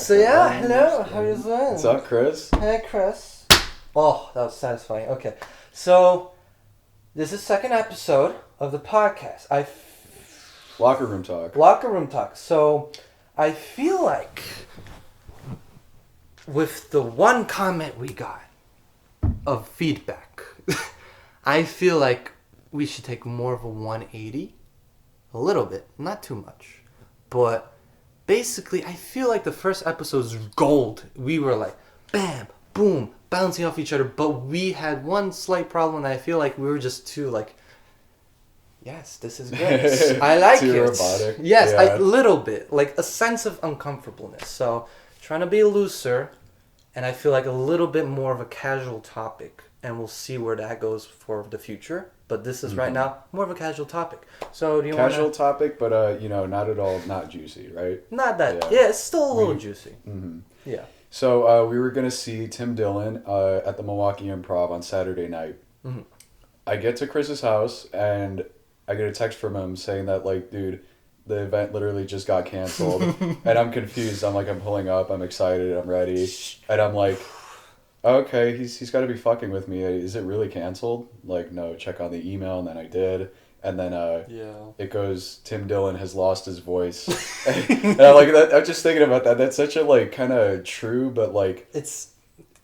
So yeah, hello, how you doing? What's up, Chris? Hey, Chris. Oh, that was satisfying. Okay, so this is second episode of the podcast. Locker room talk. Locker room talk. So I feel like with the one comment we got of feedback, I feel like we should take more of a 180. A little bit, not too much. But basically, I feel like the first episode's gold. We were like, bam, boom, bouncing off each other. But we had one slight problem, and I feel like we were just too, like, yes, this is great. I like too it. robotic. Yes, Yeah. a little bit. Like a sense of uncomfortableness. So, trying to be looser, and I feel like a little bit more of a casual topic. And we'll see where that goes for the future. But this is right now more of a casual topic. So do you want Casual topic, but not at all, not juicy, right? Not that. Yeah, it's still a little juicy. Mm-hmm. Yeah. So we were gonna see Tim Dillon at the Milwaukee Improv on Saturday night. Mm-hmm. I get to Chris's house and I get a text from him saying that, like, dude, the event literally just got canceled, and I'm confused. I'm like, I'm pulling up, I'm excited, I'm ready, and I'm like, okay, he's got to be fucking with me. Is it really canceled? Like, no, check on the email, and then I did. And then it goes, Tim Dillon has lost his voice. And I'm like, I'm just thinking about that. That's such a, like, kind of true, but, like... It's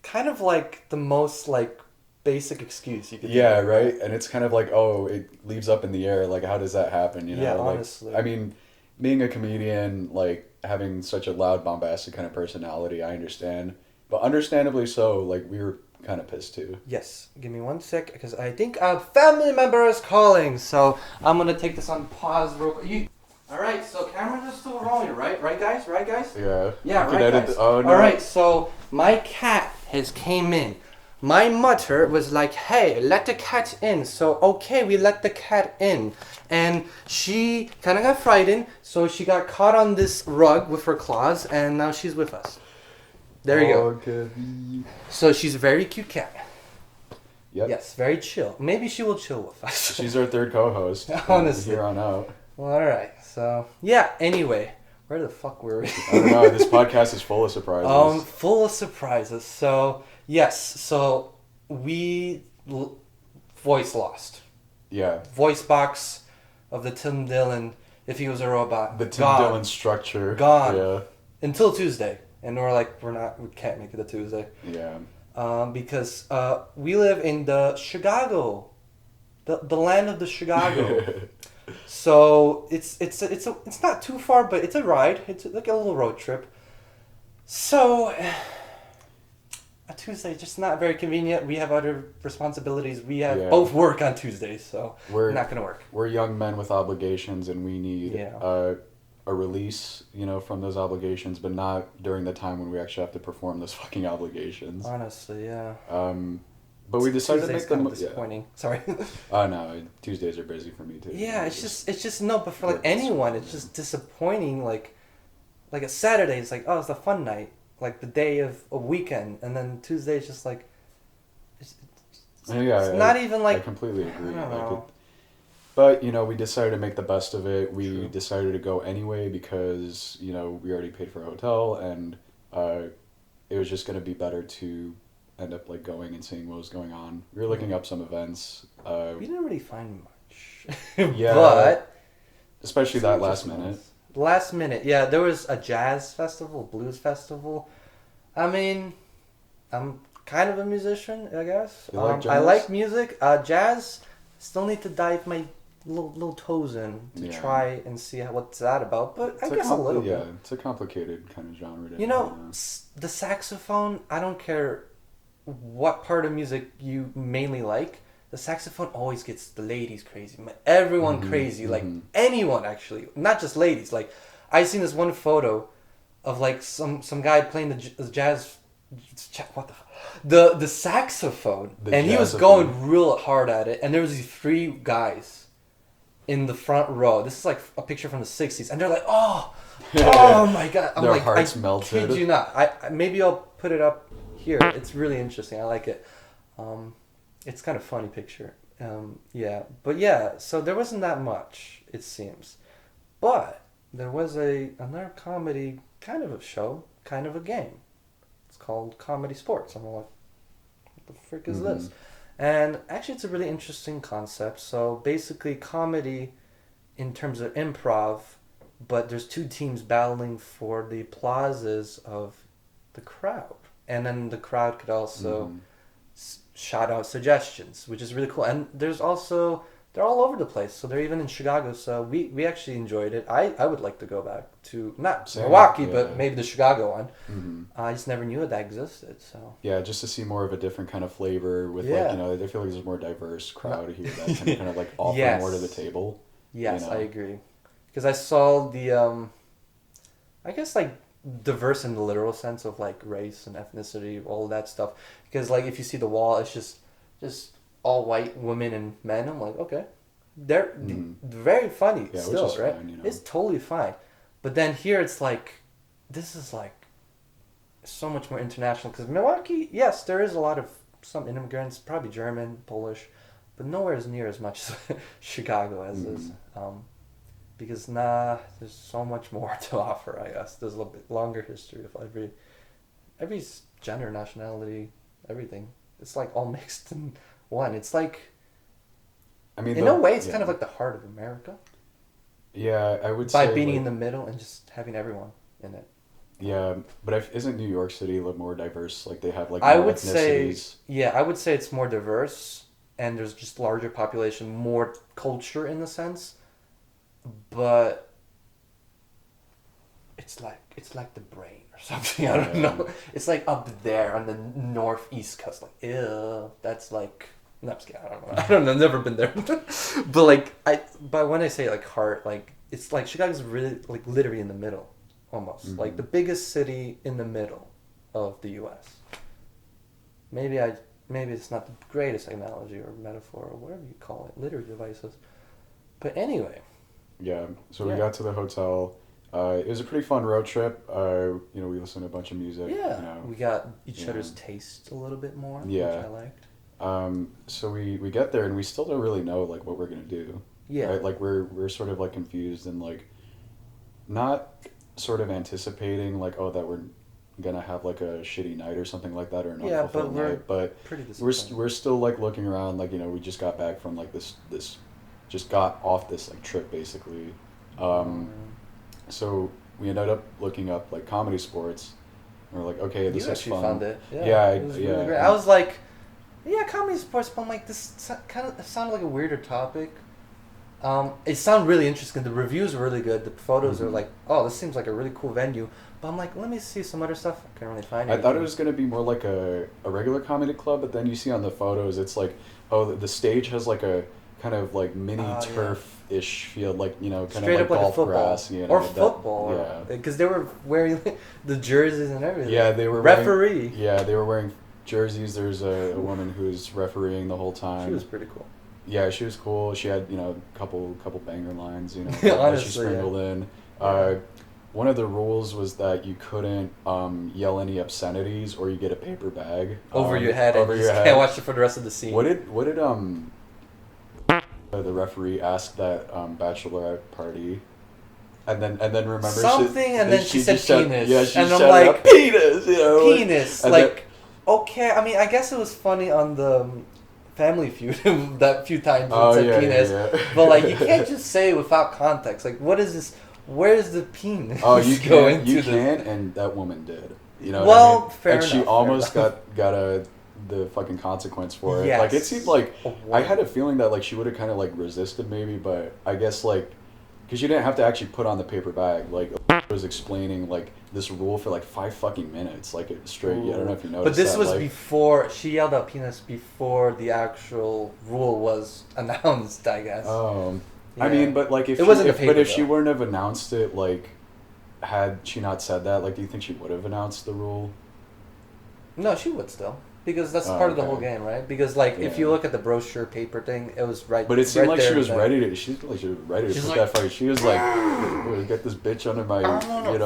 kind of like the most, like, basic excuse you could Yeah, think of. right? And it's kind of like, oh, it leaves up in the air. Like, how does that happen, you know? Yeah, like, honestly. I mean, being a comedian, like, having such a loud, bombastic kind of personality, I understand. But understandably so, like, we were kind of pissed too. Yes. Give me 1 sec, because I think a family member is calling. So I'm going to take this on pause real quick. Alright, so cameras are still rolling, right? Right, guys? Right, guys? Yeah. Yeah, You can right, edit guys. oh, no. Alright, so my cat has came in. My mother was like, hey, let the cat in. So, okay, we let the cat in. And she kind of got frightened, so she got caught on this rug with her claws, and now she's with us. There you go. Okay. So she's a very cute cat. Yep. Yes, very chill. Maybe she will chill with us. She's our third co-host. Honestly. Here on out. Well, alright. So, yeah, anyway. Where the fuck were we? I don't know. This podcast is full of surprises. Full of surprises. So, yes. So, voice lost. Yeah. Voice box of the Tim Dillon, if he was a robot. The Tim gone. Dillon structure. Gone. Yeah. Until Tuesday. And we're like, we can't make it a Tuesday. Yeah. Because we live in the Chicago. The land of the Chicago. So it's not too far, but it's a ride. It's like a little road trip. So a Tuesday is just not very convenient. We have other responsibilities. We have both work on Tuesdays, so we're not gonna work. We're young men with obligations, and we need a release, from those obligations, but not during the time when we actually have to perform those fucking obligations. Honestly, yeah. But we decided Tuesday's to make them disappointing. Sorry. Oh no, Tuesdays are busy for me too. Yeah, it's just no, but for like anyone, it's just disappointing. Like a Saturday, it's like, oh, it's a fun night, like the day of a weekend, and then Tuesday is just like, it's not even like. I completely agree. I don't know. But we decided to make the best of it. We decided to go anyway because we already paid for a hotel, and it was just gonna be better to end up like going and seeing what was going on. We were looking up some events. We didn't really find much. Yeah, but especially that last minute. Last minute, yeah. There was a jazz festival, blues festival. I mean, I'm kind of a musician, I guess. You like jazz? I like music. Jazz. Still need to dive my little toes in to try and see what's that about. But I guess a little bit. Yeah, it's a complicated kind of genre. The saxophone. I don't care what part of music you mainly like. The saxophone always gets the ladies crazy. Everyone crazy. Like anyone actually, not just ladies. Like I seen this one photo of like some guy playing the jazz. What the saxophone, and he was going real hard at it. And there was these 3 guys in the front row. This is like a picture from the 60s, and they're like, oh my god! I'm Their like, hearts melted. Kid you not. Maybe I'll put it up here. It's really interesting. I like it. It's kind of funny picture. So there wasn't that much, it seems. But there was another comedy kind of a show, kind of a game. It's called Comedy Sports. I'm like, what the frick is this? And actually, it's a really interesting concept. So basically, comedy in terms of improv, but there's two teams battling for the applauses of the crowd. And then the crowd could also shout out suggestions, which is really cool. And there's also, they're all over the place. So they're even in Chicago. So we actually enjoyed it. I would like to go back to, not Milwaukee, but maybe the Chicago one. I just never knew that existed. So yeah, just to see more of a different kind of flavor with like, you know, I feel like there's a more diverse crowd here that can kind of like offer more to the table. Yes, you know? I agree. Because I saw the, I guess like diverse in the literal sense of like race and ethnicity, all that stuff. Because like if you see the wall, it's just all white women and men. I'm like, okay, they're very funny still, which is right? Fine, you know? It's totally fine. But then here it's like, this is like so much more international. Because Milwaukee, yes, there is a lot of some immigrants, probably German, Polish, but nowhere as near as much as Chicago as is. Because there's so much more to offer, I guess. There's a little bit longer history of every gender, nationality, everything. It's like all mixed in one. It's like, I mean, in a way, it's kind of like the heart of America. Yeah, I would say. By being in the middle and just having everyone in it. Yeah, but isn't New York City a little more diverse? Like they have like more ethnicities? I would say it's more diverse and there's just larger population, more culture in the sense. But it's like the brain or something. I don't know. It's like up there on the northeast coast. Like, ew, that's like. No, I'm just kidding. I don't know. I've never been there. But like but when I say like heart, like it's like Chicago's really like literally in the middle, almost like the biggest city in the middle of the U.S. Maybe it's not the greatest analogy or metaphor or whatever you call it, literary devices. But anyway. Yeah, so we got to the hotel. It was a pretty fun road trip. You know, we listened to a bunch of music. Yeah, you know, we got each other's taste a little bit more, which I liked. So we get there and we still don't really know like what we're gonna do. Yeah. Right? Like we're sort of like confused and like not sort of anticipating like that we're gonna have like a shitty night or something like that or an unfulfilled night. But pretty we're still like looking around like, you know, we just got back from like this just got off this like trip basically. So we ended up looking up like Comedy Sports. And we're like, okay, this is fun. Found it. Yeah, it was really great. I was like, yeah, Comedy Sports, but I'm like, this kind of sounded like a weirder topic. It sounded really interesting. The reviews were really good. The photos are like, oh, this seems like a really cool venue. But I'm like, let me see some other stuff. I couldn't really find anything. I thought it was going to be more like a regular comedy club, but then you see on the photos, it's like, the stage has like a kind of like mini turf-ish field, like, you know, kind straight of like up golf like grass. You know, or football. Yeah. Because they were wearing the jerseys and everything. Yeah, they were referee. They were wearing jerseys. There's a woman who's refereeing the whole time. She was pretty cool. Yeah, she was cool. She had, you know, a couple banger lines, you know, honestly, she sprinkled in. One of the rules was that you couldn't yell any obscenities or you get a paper bag over your head and you can't watch it for the rest of the scene. What did the referee ask that bachelorette party? And then remember something, and then she said penis. Yeah, she and said I'm like, penis, you know. Penis, like okay. I mean, I guess it was funny on the Family Feud that few times it said penis, but like you can't just say it without context. Like, what is this? Where's the penis? Oh, you can, and that woman did. You know. Well, what I mean? fair and enough. she almost got the fucking consequence for it. Yes. Like it seemed like I had a feeling that like she would have kind of like resisted maybe, but I guess like because you didn't have to actually put on the paper bag. Like was explaining like this rule for like 5 fucking minutes, like it straight. I don't know if you noticed. But this that, was like, before she yelled out penis before the actual rule was announced, I guess. I mean, but like if she wouldn't have announced it, like had she not said that, like do you think she would have announced the rule? No, she would still. Because that's part of the whole game, right? Because like if you look at the brochure paper thing, it was right. But it seemed right like she was ready to. She was ready to put that fight. She was like, "Get this bitch under my, under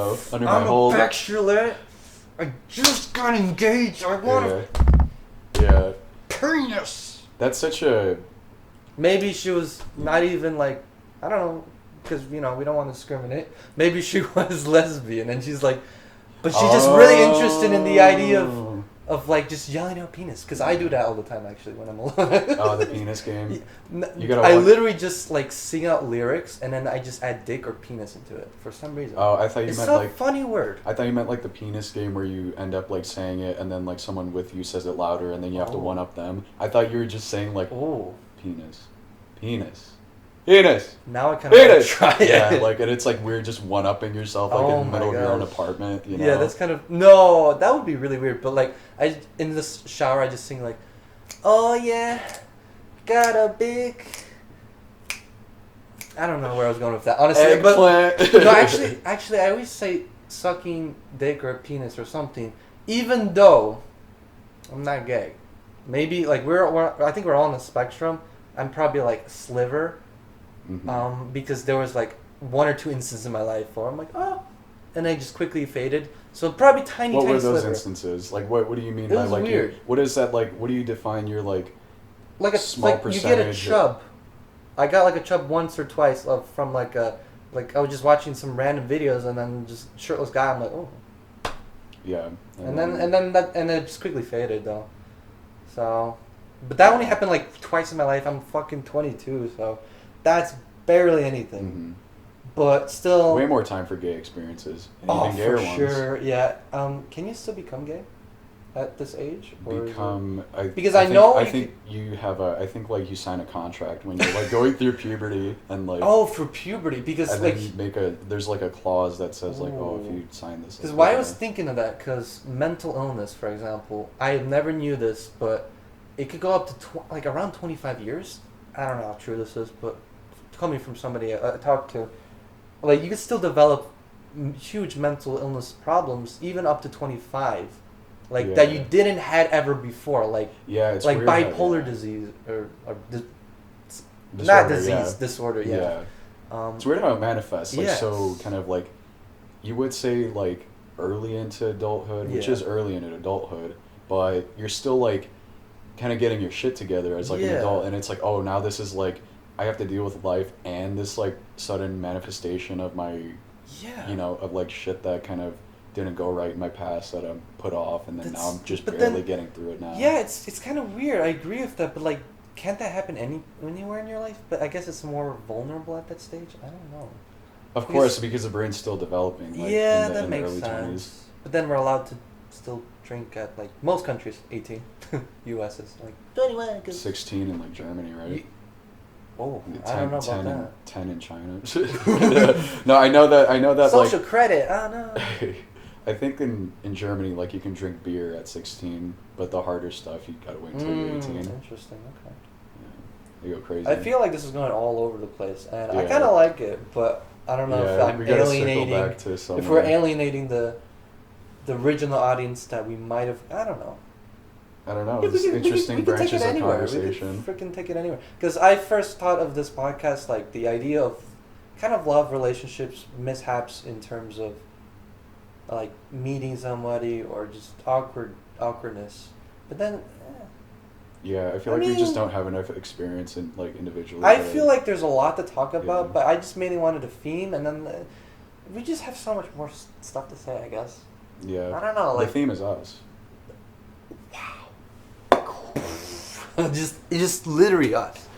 my hold." I'm a bachelorette. I just got engaged. I want to. Penis. That's such a. Maybe she was not even like, I don't know, because we don't want to discriminate. Maybe she was lesbian, and she's like, but she's just really interested in the idea of like just yelling out penis, because I do that all the time actually when I'm alone. Oh, the penis game. I literally just like sing out lyrics, and then I just add dick or penis into it for some reason. Oh, I thought you it's meant a like funny word. I thought you meant like the penis game where you end up like saying it, and then like someone with you says it louder, and then you have to one up them. I thought you were just saying like penis, penis. Penis. Now I kind of want to try it. Yeah, like, and it's like weird just one upping yourself like in the middle of your own apartment. You know? Yeah, that's kind of no. That would be really weird. But like, in the shower, I just sing like, "Oh yeah, got a big." I don't know where I was going with that, honestly. Eggplant. But no, actually, I always say sucking dick or penis or something, even though I'm not gay. Maybe like I think we're all on the spectrum. I'm probably like sliver. Mm-hmm. Because there was like one or two instances in my life where I'm like, oh, and I just quickly faded. So probably tiny. What were those sliver. Instances? Like, what do you mean it by was like? Weird. What is that like? What do you define your like? Like a small percentage. You get a chub. I got like a chub once or twice from like I was just watching some random videos, and then just shirtless guy. I'm like, oh. Yeah. And then it just quickly faded though. So, but that only happened like twice in my life. I'm fucking 22, so that's barely anything. Mm-hmm. But still, way more time for gay experiences. And even gayer ones. Sure, yeah. Can you still become gay at this age? I think you have I think like you sign a contract when you're like going through puberty and like. Oh, for puberty, because and like then there's like a clause that says like, oh, if you sign this. Because why I was thinking of that, because mental illness, for example, I never knew this, but it could go up to like around 25 years. I don't know how true this is, but coming from somebody I talked to, like you could still develop huge mental illness problems even up to 25, like that you didn't had ever before, like it's like weird bipolar disease or disorder, not disease disorder. It's weird how it manifests, like so kind of like you would say like early into adulthood, which is early into adulthood, but you're still like kind of getting your shit together as like an adult, and it's like, oh, now this is like I have to deal with life and this like sudden manifestation of my of like shit that kind of didn't go right in my past that I'm put off, and then now I'm just barely getting through it now. Yeah, it's kind of weird. I agree with that, but like, can't that happen anywhere in your life? But I guess it's more vulnerable at that stage. I don't know. Of course, because the brain's still developing. Like, that makes sense. 20s. But then we're allowed to still drink at like most countries 18. U.S. is like 21. 16 in like Germany, right? I don't know about that. 10 in China. No, I know that. Social like, credit. Oh no. I think in Germany, like you can drink beer at 16, but the harder stuff you gotta wait until you're 18. Interesting. Okay. Yeah, they go crazy. I feel like this is going all over the place, and I kind of like it, but I don't know if I'm alienating. If we're alienating the original audience that we might have, I don't know. It's interesting branches of conversation. We can freaking take it anywhere. Because I first thought of this podcast like the idea of kind of love relationships, mishaps in terms of like meeting somebody or just awkwardness. But then, I feel like we just don't have enough experience in like individually. I feel like there's a lot to talk about, but I just mainly wanted a theme, and then we just have so much more stuff to say, I guess. Yeah. I don't know. Like, the theme is us. just literally us.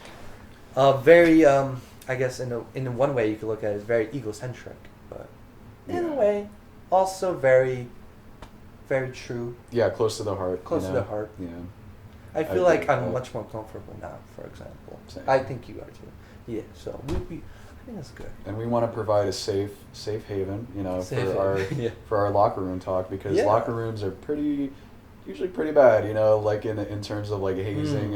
Very I guess in one way you could look at it as very egocentric, but in a way also very, very true. Yeah, close to the heart. Close to the heart. Yeah. I feel like I'm much more comfortable now, for example. Same. I think you are too. Yeah, so I think that's good. And we want to provide a safe haven, for our locker room talk, because locker rooms are usually pretty bad, like in terms of like hazing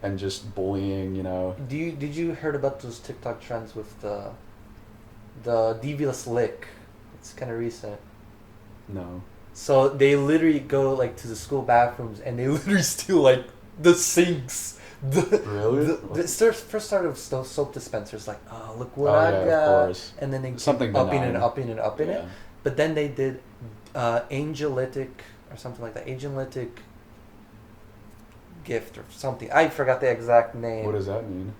and just bullying, Did you heard about those TikTok trends with the devious lick? It's kind of recent. No. So they literally go like to the school bathrooms and they literally steal like the sinks. Really? The first started with soap dispensers, like, oh, look what I got. Of course. And then they keep upping it. But then they did angelitic or something like that. Angelitic gift or something. I forgot the exact name. What does that mean?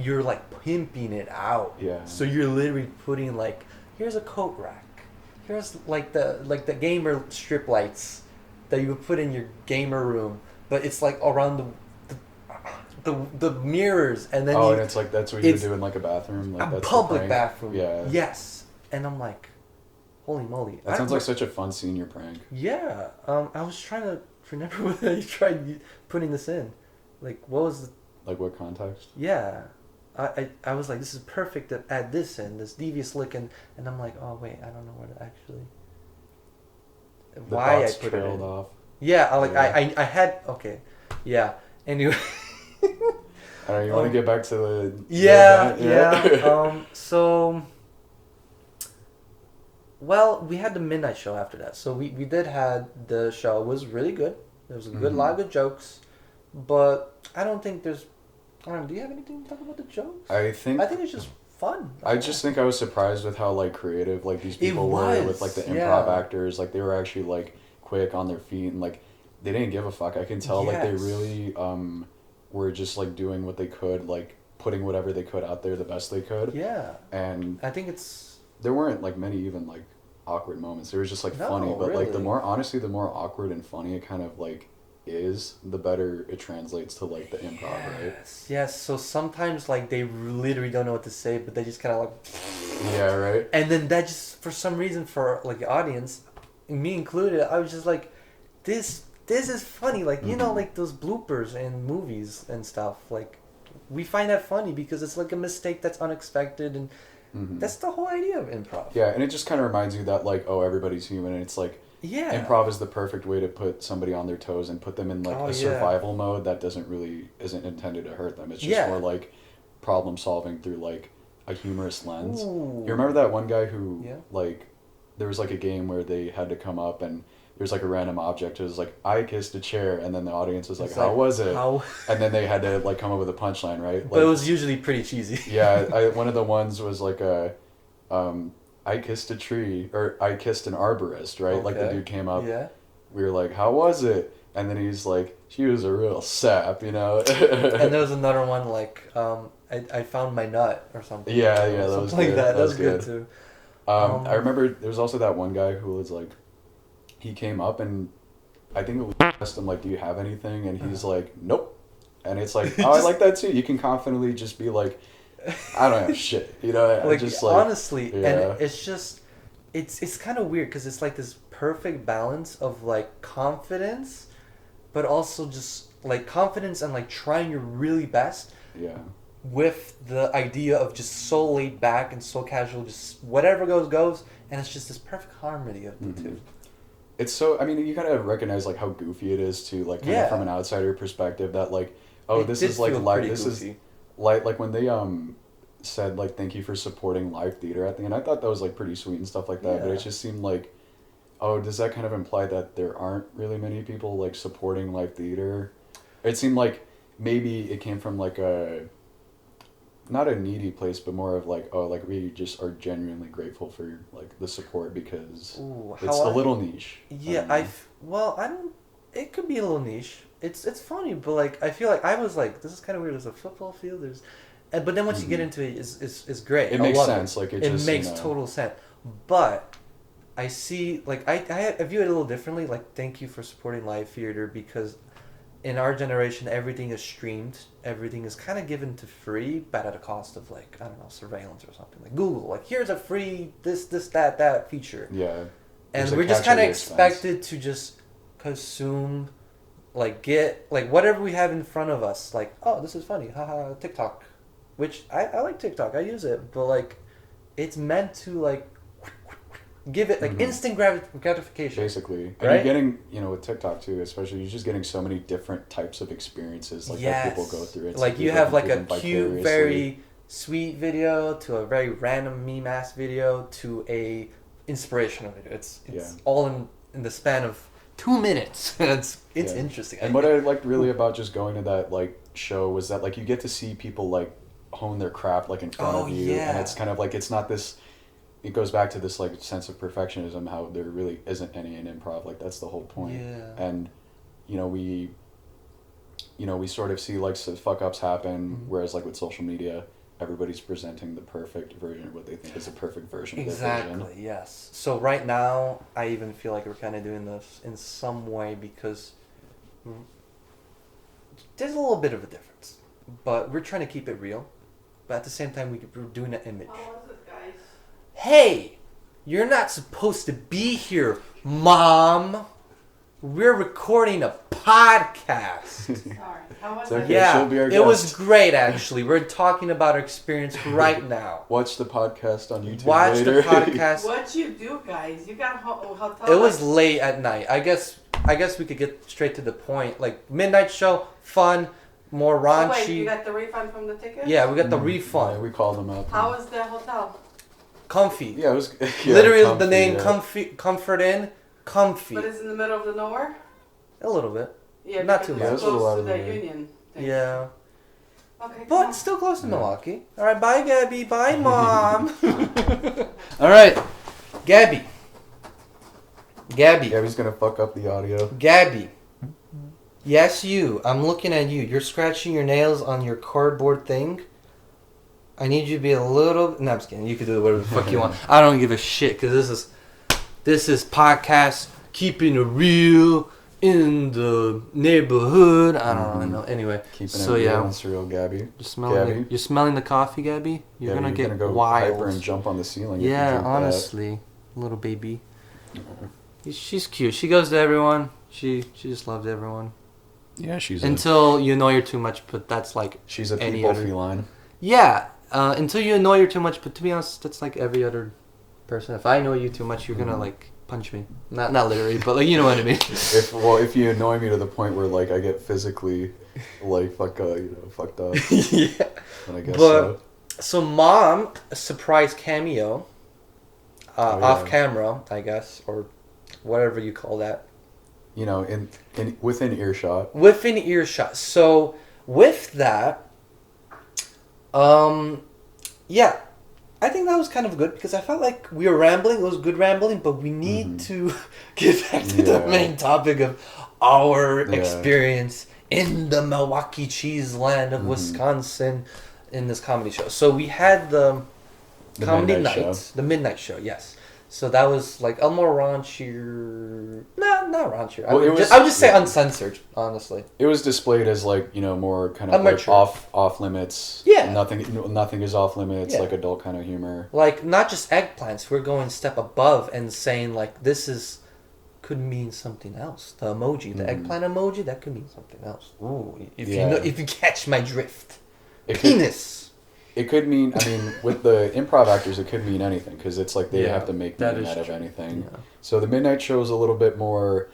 You're like pimping it out. Yeah. So you're literally putting like, here's a coat rack. Here's like the gamer strip lights that you would put in your gamer room, but it's like around the mirrors, and then and it's like that's what you would do in like a bathroom, like a that's public the prank. bathroom. Yeah. Yes, and I'm like, holy moly. That sounds like such a fun senior prank. Yeah. I was trying to remember whether you tried putting this in, like what was the. Like what context? Yeah. I was like, this is perfect to add this in, this devious look, and I'm like, oh wait, I don't know where to actually. The why I thoughts put it trailed in. off. Yeah, I had okay, yeah. Anyway. I don't know, you want to get back to the. Yeah. So. Well, we had the midnight show after that, so we did had the show. It was really good. There was a good lot of good jokes, but I don't think there's. I don't know, do you have anything to talk about the jokes? I think it's just fun. I just think I was surprised with how like creative like these people were with like the improv actors. Like they were actually like quick on their feet and like they didn't give a fuck. I can tell like they really were just like doing what they could, like putting whatever they could out there the best they could. Yeah. And I think it's there weren't like many even like awkward moments. There was just like funny, but like the more awkward and funny it kind of like is, the better it translates to like the improv, right? Yes. So sometimes like they literally don't know what to say, but they just kind of like. Yeah. Right. And then that just for some reason for like the audience, me included, I was just like, this is funny. Like you know like those bloopers in movies and stuff. Like we find that funny because it's like a mistake that's unexpected and. That's the whole idea of improv. Yeah, and it just kind of reminds you that like, oh, everybody's human, and it's like, improv is the perfect way to put somebody on their toes and put them in like a survival mode that isn't intended to hurt them. It's just more like problem solving through like a humorous lens. Ooh. You remember that one guy who like, there was like a game where they had to come up and there's like a random object. It was like, I kissed a chair, and then the audience was like, how was it? And then they had to like come up with a punchline, right? Like, but it was usually pretty cheesy. Yeah, one of the ones was like I kissed a tree, or I kissed an arborist, right? Okay. Like the dude came up. Yeah. We were like, how was it? And then he's like, she was a real sap, you know? And there was another one like, I found my nut or something. Yeah, that was something like that. That was good too. I remember there was also that one guy who was like, he came up and I think we asked him like, do you have anything? And he's like, nope. And it's like, oh, I like that too. You can confidently just be like, I don't have shit, you know? Like, just like honestly, and it's just, it's kind of weird because it's like this perfect balance of like confidence, but also just like confidence and like trying your really best. Yeah. With the idea of just so laid back and so casual, just whatever goes, and it's just this perfect harmony of the two. It's so, I mean, you gotta recognize like how goofy it is too, like kind of from an outsider perspective that like, oh, this is like live, this goofy. Is like when they said like thank you for supporting live theater at the end. I thought that was like pretty sweet and stuff like that, but it just seemed like, oh, does that kind of imply that there aren't really many people like supporting live theater? It seemed like maybe it came from like a, not a needy place, but more of like, oh, like we just are genuinely grateful for like the support because it's a little niche. Yeah, I don't. It could be a little niche. It's funny, but like I feel like I was like, this is kind of weird. There's a football field. But then once you get into it, it's great. It makes sense. Like it just makes total sense. But I see, like I view it a little differently. Like thank you for supporting live theater because in our generation, everything is streamed. Everything is kind of given to free, but at a cost of like, I don't know, surveillance or something. Like Google, like here's a free that feature. Yeah. And we're just kind of expected to just consume, like get, like whatever we have in front of us. Like, oh, this is funny. Haha, TikTok. Which, I like TikTok. I use it. But like, it's meant to like, give it like instant gratification. Basically. And you're getting, with TikTok too, especially, you're just getting so many different types of experiences like that people go through. It's like you have like a cute, very sweet video to a very random meme-ass video to a inspirational video. It's all in the span of 2 minutes. it's interesting. And what I liked really about just going to that like show was that like you get to see people like hone their craft like in front of you. And it's kind of like, it's not this... It goes back to this like sense of perfectionism, how there really isn't any in improv. Like that's the whole point. Yeah. And, we sort of see like some fuck ups happen, whereas like with social media, everybody's presenting the perfect version of what they think is a perfect version of their vision. Exactly, yes. So right now, I even feel like we're kind of doing this in some way because there's a little bit of a difference. But we're trying to keep it real. But at the same time, we're doing an image. How was it, guys? Hey! You're not supposed to be here, Mom! We're recording a podcast. Sorry. How was It's it? okay. Yeah, she'll be our it was guest. great actually. We're talking about our experience right now. Watch the podcast on YouTube Watch later. the podcast. What you do, guys? You got hotel. It was late at night. I guess we could get straight to the point. Like midnight show, fun, more Oh, wait, raunchy. you got the refund from the ticket? Yeah, we got the Yeah, refund. we called them up. How was the hotel? Comfy. Yeah, it was yeah, Literally comfy, the name yeah. comfy, comfort in, comfy. But it's in the middle of the nowhere? A little bit. Yeah, Not because too it's much. Yeah, it's a little close out to of the the way. Union thing. Yeah. Okay, come But on. still close to Yeah. Milwaukee. All right, bye Gabby, bye Mom. All right, Gabby. Gabby's gonna fuck up the audio. Gabby. Yes, you. I'm looking at you. You're scratching your nails on your cardboard thing. I need you to be a little. No, I'm just kidding. You can do whatever the fuck you want. I don't give a shit because this is podcast keeping it real in the neighborhood. I don't know. Anyway, Keeping so it real yeah, and surreal, Gabby. you're smelling the coffee, Gabby. You're Gabby, gonna get go wild. hyper and jump on the ceiling. if you Yeah, drink that. honestly, little baby. She's cute. She goes to everyone. She just loves everyone. Yeah, she's Until you annoy her too much, but that's like she's a any people other- feline. yeah. Until you annoy her too much, but to be honest, that's like every other person. If I annoy you too much, you're gonna like punch me. Not literally, but like you know what I mean. If you annoy me to the point where like I get physically like fucked up, Yeah. then I guess But so Mom, a surprise cameo, Oh, yeah. off camera, I guess, or whatever you call that. in within earshot. Within earshot. So with that, yeah, I think that was kind of good because I felt like we were rambling. It was good rambling, but we need to get back to the Yeah. main topic of our Yeah. experience in the Milwaukee cheese land of Wisconsin in this comedy show. So we had the comedy Midnight night, Show. the midnight show, yes. So that was like a more raunchier, not raunchier. Well, it was- I would just say yeah. uncensored, honestly. It was displayed as like more kind A of like mature. off limits. Yeah. Nothing is off limits. Yeah. Like adult kind of humor. Like not just eggplants. We're going a step above and saying like this could mean something else. The emoji, the eggplant emoji, that could mean something else. Ooh, if Yeah. if you catch my drift. It could, Penis. it could mean. I mean, with the improv actors, it could mean anything because it's like they Yeah, have to make that meaning is out of true. anything. Yeah. So the midnight show is a little bit more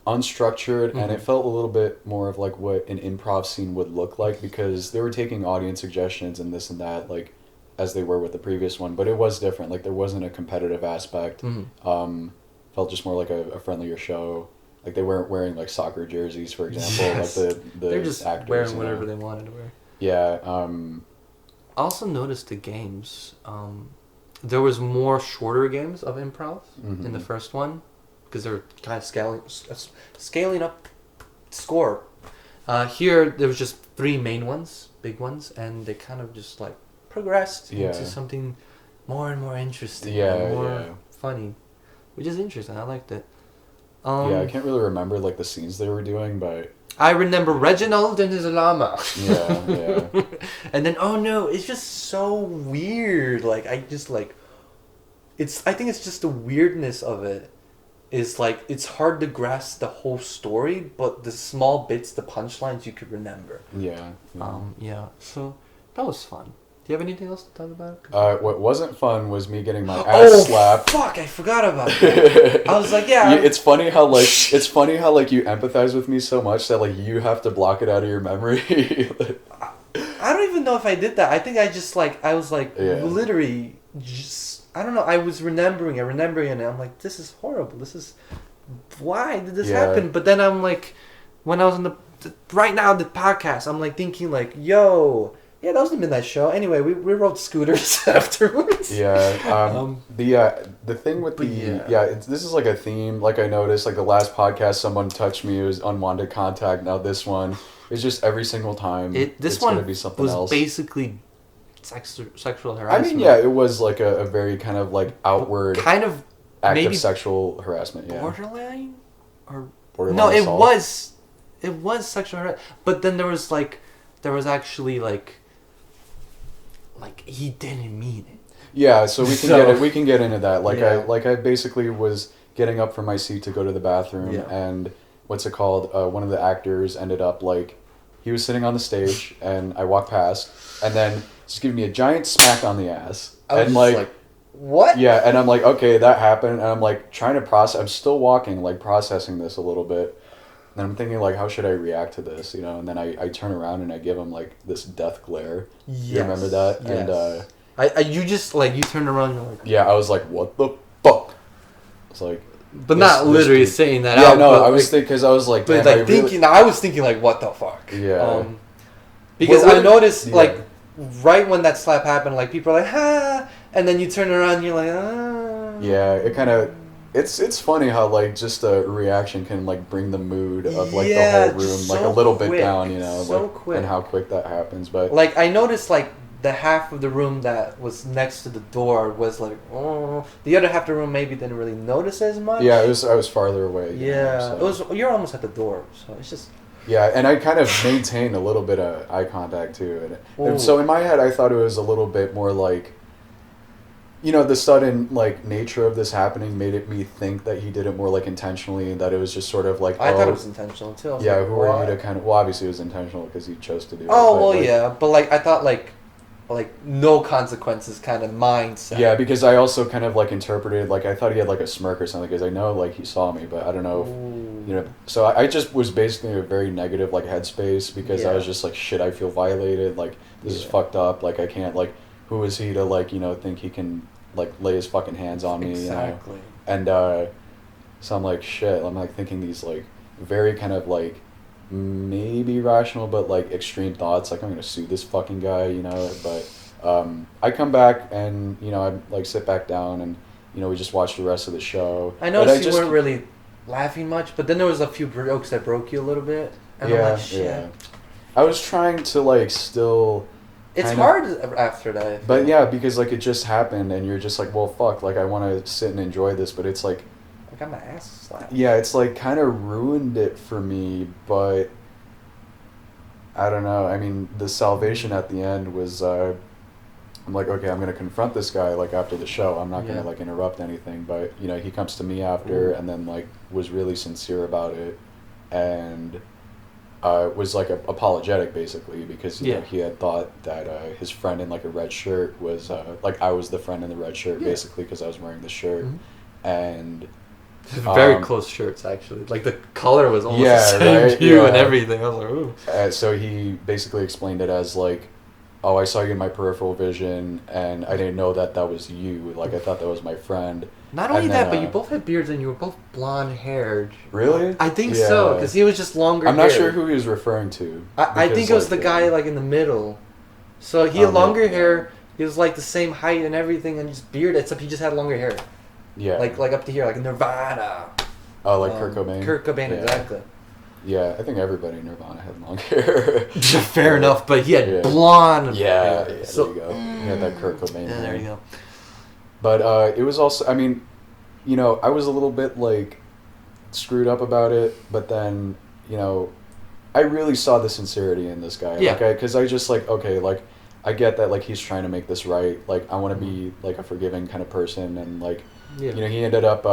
unstructured, and it felt a little bit more of like what an improv scene would look like because they were taking audience suggestions and this and that, like as they were with the previous one, but it was different. Like there wasn't a competitive aspect. Felt just more like a friendlier show. Like they weren't wearing like soccer jerseys, for example. Yes. Like the They're just actors, wearing you whatever know. they wanted to wear. Yeah. I also noticed the games. There was more shorter games of improv in the first one because they were kind of scaling up score. Here there was just 3 main ones, big ones, and they kind of just like progressed Yeah. into something more and more interesting, Yeah, and more yeah. funny, which is interesting. I liked it. Yeah, I can't really remember like the scenes they were doing, but I remember Reginald and his llama. yeah. And then oh no, it's just so weird. Like I just like I think it's just the weirdness of it is like it's hard to grasp the whole story, but the small bits, the punchlines you could remember. Yeah. Yeah. So that was fun. Do you have anything else to talk about? What wasn't fun was me getting my ass slapped. Fuck, I forgot about that. I was like, yeah. It's funny how like you empathize with me so much that like you have to block it out of your memory. I don't even know if I did that. I think I just like I was like Yeah. literally just I don't know. I was remembering it, and I'm like, this is horrible. This is why did this Yeah. happen? But then I'm like, when I was on the right now the podcast, I'm like thinking like, yo, yeah, that was the midnight show. Anyway, we rode scooters afterwards. Yeah. The thing with but this is like a theme. Like I noticed, like the last podcast, someone touched me. It was unwanted contact. Now this one, It's just every single time This it's one gonna be something was else. basically sexual I harassment. mean, yeah, it was like a very kind of like outward kind of act maybe of sexual harassment. Yeah, borderline or borderline no, assault. it was sexual harassment. But then there was actually like he didn't mean it. Yeah, so we can get into that. Yeah. I basically was getting up from my seat to go to the bathroom, Yeah. and what's it called? One of the actors ended up like he was sitting on the stage, and I walked past, and then just giving me a giant smack on the ass, I was and just like, what? yeah, and I'm like, okay, that happened, and I'm like trying to process. I'm still walking, like processing this a little bit. And I'm thinking, like, how should I react to this, you know? And then I turn around and I give him, like, this death glare. Yes. You remember that? Yes. And, you just, like, you turned around and you're like... yeah, I was like, what the fuck? It's like... But not literally saying that yeah, out. no, but, I was like, thinking, because I was like, but, damn, like, I really... thinking... I was thinking, like, what the fuck? Yeah. Because What- I noticed, yeah. like, right when that slap happened, like, people are like, ha! And then you turn around and you're like, ah. Yeah, it kind of... It's funny how, like, just a reaction can, like, bring the mood of, like, Yeah, the whole room, just like, a so little bit quick. down, you know? So like, quick. And how quick that happens, but... Like, I noticed, like, the half of the room that was next to the door was like, oh. The other half of the room maybe didn't really notice as much. Yeah, I was farther away. You Yeah, know, so. it was. You're almost at the door, so it's just. Yeah, and I kind of maintained a little bit of eye contact too, and Ooh. so in my head I thought it was a little bit more like, you know, the sudden like nature of this happening made me think that he did it more like intentionally, and that it was just sort of like, I thought it was intentional too. I was yeah, like, who are what? you to kind of? Well, obviously it was intentional because he chose to do it. Oh but, well, like, yeah, but like I thought like no consequences kind of mindset. Yeah, because I also kind of like interpreted like I thought he had like a smirk or something because I know like he saw me, but I don't know if, Ooh. you know. So I just was basically in a very negative like headspace because I Yeah. was just like, shit, I feel violated. Like this is Yeah. fucked up. Like I can't like, who is he to like, you know, think he can like lay his fucking hands on me, Exactly. you know? And so I'm like, shit. I'm like thinking these like very kind of like maybe rational but like extreme thoughts. Like I'm gonna sue this fucking guy, you know. But I come back and you know I like sit back down and you know we just watch the rest of the show. I But noticed you just- weren't really laughing much, but then there was a few jokes that broke you a little bit, and I'm like, shit. yeah. I was trying to like still. It's kind of- hard after that. I feel. But yeah, because like it just happened and you're just like, well, fuck. Like I want to sit and enjoy this, but it's like. I got my ass slapped. Yeah, it's like kind of ruined it for me, but I don't know. I mean, the salvation at the end was I'm like, okay, I'm going to confront this guy like after the show. I'm not going Yeah. to like interrupt anything, but you know, he comes to me after Ooh. and then like was really sincere about it and was like apologetic basically because you know, Yeah. he had thought that his friend in like a red shirt was like I was the friend in the red shirt Yeah. basically because I was wearing the shirt Mhm. and Very close shirts, actually. Like the color was almost Yeah, the same right? hue and Yeah. everything. I was like, ooh. So he basically explained it as like, oh, I saw you in my peripheral vision, and I didn't know that that was you. Like I thought that was my friend. Not only And that, then, but you both had beards and you were both blonde haired. Really? I think so, because he was just longer. I'm not hair. sure who he was referring to. I because, think it was like, the guy like in the middle. So he had longer yeah. hair. He was like the same height and everything, and just beard, except he just had longer hair, Yeah. like up to here, like Nirvana. Oh, like Kurt Cobain. Kurt Cobain, Yeah. exactly. Yeah, I think everybody in Nirvana had long hair. Fair enough, but he had Yeah. blonde. Yeah, hair. yeah, So there you go. He had that Kurt Cobain. yeah, there hair. you go. But it was also, I mean, you know, I was a little bit like screwed up about it, but then, you know, I really saw the sincerity in this guy. Yeah. Like, because I just like, okay, like, I get that, like, he's trying to make this right. Like, I want to be, like, a forgiving kind of person. And, like, Yeah. you know, he ended up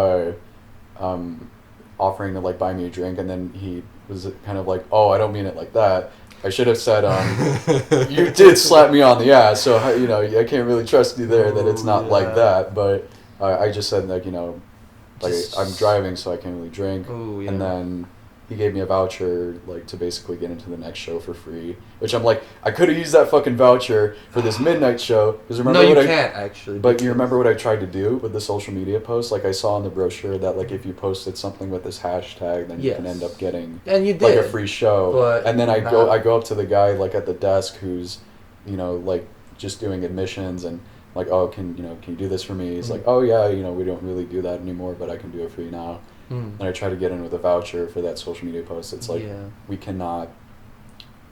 offering to, like, buy me a drink. And then he was kind of like, oh, I don't mean it like that. I should have said, you did slap me on the ass. So, you know, I can't really trust you there that it's not Ooh, like yeah. that. But I just said, like, you know, like, Just- I'm driving, so I can't really drink. Ooh, yeah. And then he gave me a voucher, like, to basically get into the next show for free. Which I'm like, I could have used that fucking voucher for this midnight show. Because remember No, you what can't actually. But you remember what I tried to do with the social media post? Like, I saw in the brochure that, like, if you posted something with this hashtag, then you can Yes. end up getting, And you did. like, a free show. but And then I not- go up to the guy, like, at the desk who's, you know, like, just doing admissions and, like, oh, can you do this for me? He's Mhm. like, oh, yeah, you know, we don't really do that anymore, but I can do it for you now. Hmm. And I try to get in with a voucher for that social media post. It's like, Yeah. we cannot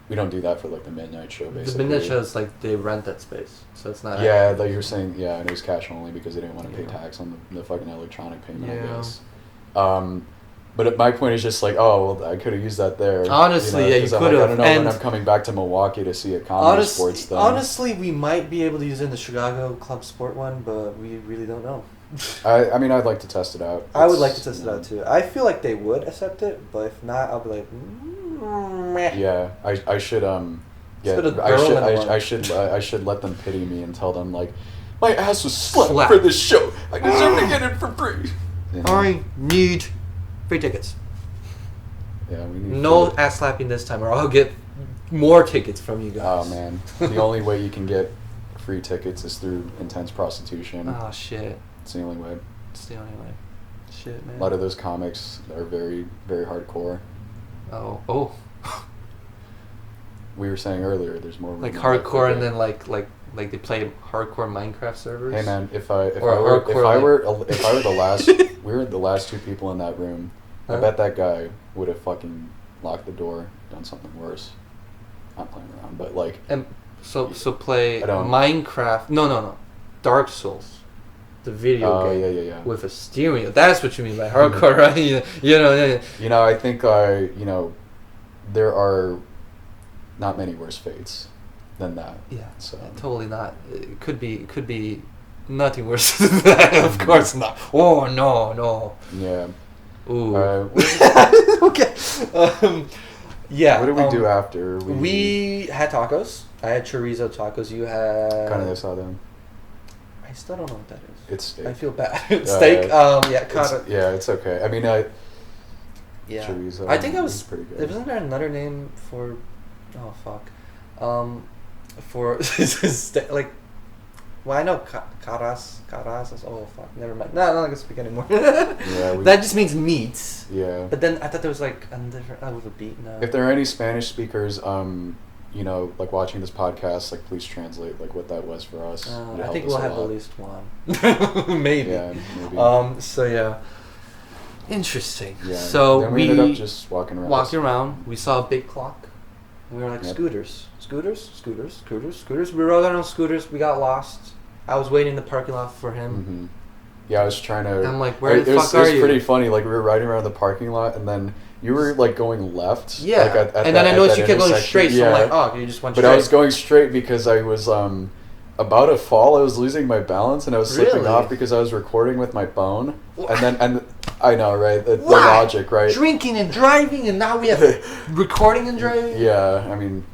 we don't do that for like the midnight show. Basically, The midnight show is like they rent that space, so it's not. Yeah, like you were saying, yeah, and it was cash only because they didn't want to pay Yeah. tax on the fucking electronic payment. I Yeah. guess. But my point is just like, oh, well, I could have used that there. Honestly, yeah, you 'cause I'm could like, have. I don't know And when I'm coming back to Milwaukee to see a comedy sports thing. honestly, we might be able to use it in the Chicago Club Sport one, but we really don't know. I mean, I'd like to test it out. I would It's, like to test you it know, out too. I feel like they would accept it, but if not, I'll be like, meh. Yeah, I should Let's put a I girl should in one. I should let them pity me and tell them like, my ass was slapped Slap. for this show. I deserve to get it for free. You know? I need free tickets. Yeah, we need No free- ass slapping this time, or I'll get more tickets from you Oh guys. man, the only way you can get free tickets is through intense prostitution. Oh shit. It's the only way. It's the only way. Shit, man. A lot of those comics are very, very hardcore. Oh. We were saying earlier, there's more Like women hardcore, that and they- then like they play hardcore Minecraft servers. Hey man, if I Or were hardcore, the last we were the last two people in that room, I Huh? bet that guy would have fucking locked the door, done something worse. Not playing around, but like And so play I don't- Minecraft. No. Dark Souls, the video oh game yeah. with a steering wheel. That's what you mean by hardcore, right? You know. Yeah. You know, I think there are not many worse fates than that. Yeah. So Totally not. It could be nothing worse than that. Of course not. Oh no. yeah. Ooh. What Okay. Yeah. did we do after? We had tacos. I had chorizo tacos. You had. Carne asada. I still don't know what that is. It's steak. I feel bad. Steak. Yeah. It's okay. I mean, Yeah. chorizo I think I is was pretty good. Wasn't there another name for? Oh fuck. For like. Well, I know caras. Oh fuck. Never mind. No, I'm not gonna speak anymore. Yeah, That just means meat. Yeah. But then I thought there was like a different. With a beat. No. If there are any Spanish speakers, like watching this podcast, like please translate like what that was for us. It'd I help think us we'll a have lot. at least one. Maybe. Yeah, maybe. So yeah. Interesting. Yeah. So then we ended up just walking around. walking around. We saw a big clock. We were like, Yep. scooters. We rode on scooters. We got lost. I was waiting in the parking lot for him. Mm-hmm. Yeah, I was trying to. I'm like, where the it was, fuck are It was you? pretty funny. Like we were riding around the parking lot, and then you were like going left. Yeah. Like, at and that, then I at noticed that you kept going intersection. straight. So Yeah. I'm like, oh, you just went But straight. I was going straight because I was about to fall. I was losing my balance, and I was slipping Really? off because I was recording with my phone. And I know, right? The Why? logic, right? Drinking and driving, and now we have recording and driving. Yeah, I mean,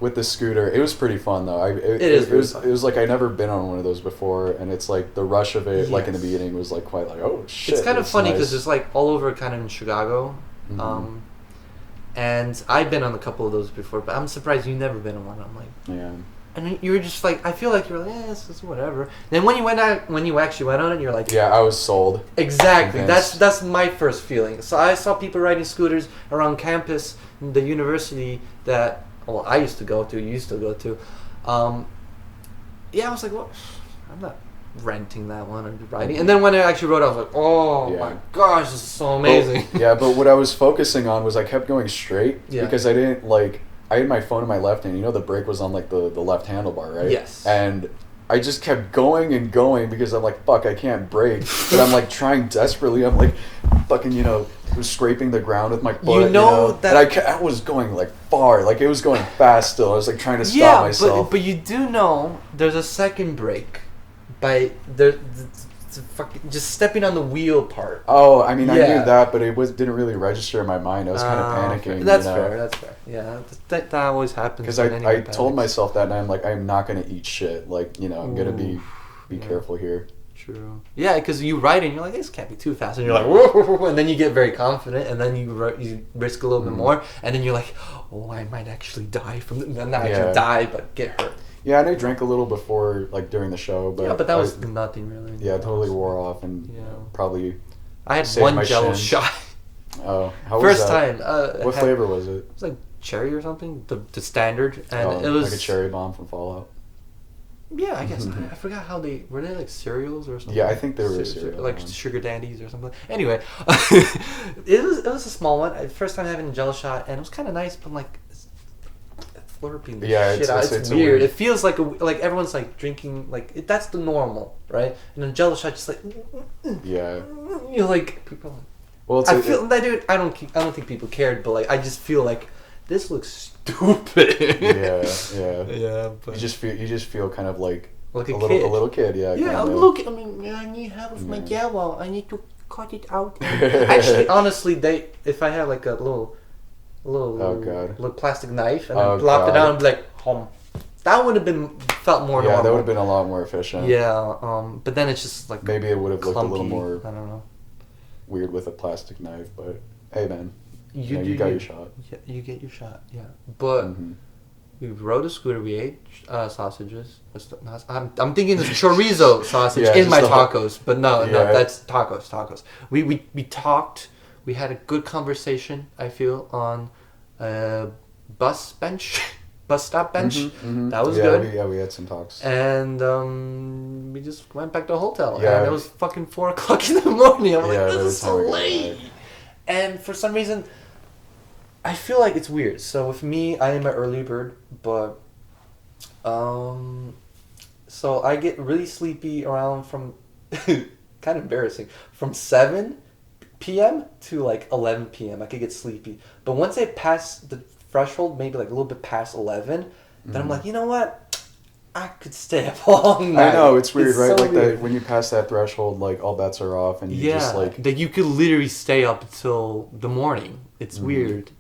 with the scooter, it was pretty fun though. It is was fun. it was like I'd never been on one of those before, and it's like the rush of it, like in the Yes. beginning, was like quite like, oh shit. It's kind of funny because nice. it's like all over, kind of in Chicago. Mhm. And I've been on a couple of those before, but I'm surprised you've never been on one. I'm like, Yeah. and you were just like, I feel like you're like, this is whatever. Then when you actually went on it, you're like, Yeah, I was sold. exactly. Convinced. That's my first feeling. So I saw people riding scooters around campus, the university that I used to go to, you used to go to. Yeah, I was like, what? I'm not renting that one and riding. And then when I actually rode, I was like, oh Yeah. my gosh, this is so amazing. But what I was focusing on was I kept going straight Yeah. because I didn't like. I had my phone in my left hand. You know, the brake was on like the left handlebar, right? Yes. And I just kept going and going because I'm like, fuck, I can't brake. But I'm like trying desperately. I'm like, fucking, scraping the ground with my foot. You know that- And I was going like far. Like it was going fast still. I was like trying to stop myself. but you do know there's a second brake by the fucking just stepping on the wheel part. Oh, I mean, I Yeah. knew that, but it didn't really register in my mind. I was kind of panicking. That's you know? fair. That's fair. Yeah, that always happens. Because when I anyone told panics. myself that night, I'm like, I'm not going to eat shit. Like, I'm going to be Yeah. careful here. True. Yeah, because you ride it and you're like, this can't be too fast. And you're like, whoa, and then you get very confident, and then you risk a little bit more, and then you're like, oh, I might actually die from this. Not actually Yeah. die, but get hurt. Yeah, and I drank a little before, like, during the show. But yeah, but that was nothing really. Yeah, it totally wore off and Yeah. probably... I had saved one my Jello shin. shot. Oh, how First was that? time. What flavor was it? It was like cherry or something, the standard, and it was like a cherry bomb from Fallout. Yeah, I guess I forgot how they were. They like cereals or something. Yeah, I think they were cereal like ones. sugar dandies or something. Anyway, it was a small one. First time having a Jello shot, and it was kind of nice. But I'm like, slurping the Yeah, shit out. it's It's a weird. weird- It feels like like everyone's like drinking that's the normal, right? And then Jello shot just like Yeah. you know, like people. Well, it's I feel that dude. I don't think people cared, but like I just feel like this looks stupid. yeah, yeah. Yeah, but You just feel kind of like like a a little kid. a little kid. Yeah. Yeah, kinda. look. I mean, I need help with my Yeah. Jello. I need to cut it out. Actually, honestly, if I had like a little Oh, God. little plastic knife and Oh, then plopped it God. down and be like, that would have felt more Yeah, normal. that would have been a lot more efficient. Yeah, but then it's just like Maybe it would have looked a little clunky. more I don't know. weird with a plastic knife, but hey, man, You you got your shot. Yeah, you get your shot. Yeah, but Mhm. we rode a scooter. We ate sausages. I'm thinking the chorizo sausage Yeah, in just my the- tacos, but no, Yeah. that's tacos. We talked. We had a good conversation. I feel on a bus stop bench. That was good. We had some talks. And we just went back to the hotel. Yeah. And it was fucking 4 o'clock in the morning. I'm Yeah, like, by the this is so time we got late. back. And for some reason, I feel like it's weird. So with me, I am an early bird, but so I get really sleepy around from kind of embarrassing from 7 p.m. to like 11 p.m. I could get sleepy, but once I pass the threshold, maybe like a little bit past 11, then I'm like, you know what? I could stay up all night. I know it's weird, right? so like weird. that when you pass that threshold, like all bets are off, and you Yeah, just like that you could literally stay up until the morning. It's weird.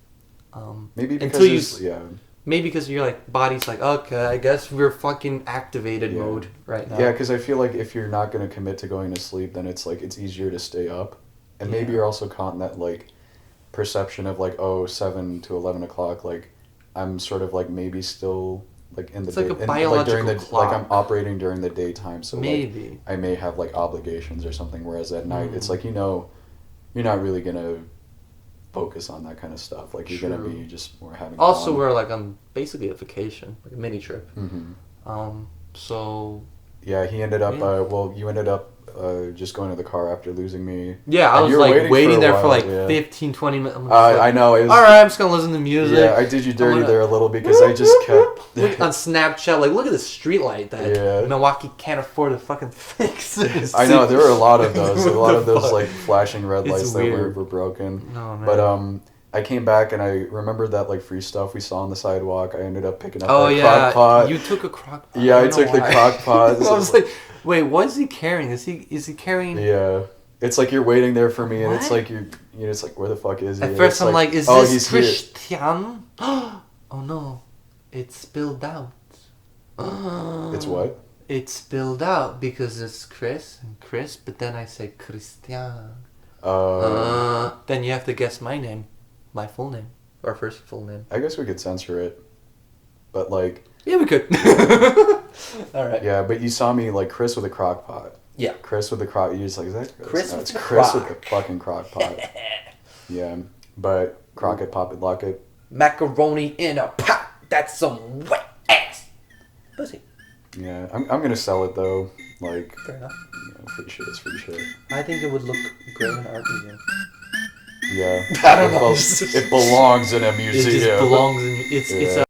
maybe because until you it's- yeah. Maybe because your like body's like, okay, I guess we're fucking activated Yeah. mode right now. Yeah, because I feel like if you're not going to commit to going to sleep, then it's like it's easier to stay up, and maybe Yeah. you're also caught in that like perception of like 7 to 11 o'clock. Like I'm sort of like maybe still like in the It's like a during biological the like I'm clock. operating during the daytime, so like Maybe. I may have like obligations or something. Whereas at night, it's Mm. like you're not really gonna focus on that kind of stuff. Like you're gonna True. be just more having. Also, fun. we're like on basically a vacation, like a mini trip. Mhm. So Yeah, he ended up. Yeah. You ended up just going to the car after losing me. yeah, I And was you were like waiting a there for while, like yeah. 15, 20 minutes. I'm just I know. It was, all right, I'm just gonna listen to music. Yeah, I did you dirty gonna- there a little because I just kept. Look on Snapchat, like look at the street light that Yeah. Milwaukee can't afford to fucking fix. I know there were a lot of those. A lot What of the those fuck? like flashing red It's lights that were weird. broken. No, man. But I came back and I remembered that like free stuff we saw on the sidewalk. I ended up picking up Oh that yeah, crock pot. you took a crock pot. Yeah, I don't know took the why. crock pot. I was like, wait, what is he carrying? Is he carrying? Yeah. It's like you're waiting there for me, and it's What? like it's like where the fuck is he? At And first it's I'm like, is oh, this he's here. Christian? Oh no, it spilled out. It's what? It spilled out because it's Chris and Chris, but then I say Christian. Then you have to guess my name, my full name, or first full name. I guess we could censor it, but like, Yeah, we could. All right. yeah. But you saw me like Chris with a crock pot. Yeah. Chris with the crock. You're just like, is that Chris? Chris No, with it's the Chris crock. with the fucking crock pot. Yeah, but Crockett, Pop It, Lock It. Macaroni in a pot. That's some wet ass pussy. Yeah, I'm gonna sell it though. Like, Fair enough. free shit is free shit. I think it would look great in an art museum. Yeah. I don't know. It belongs in a It museum. just belongs in. It's Yeah.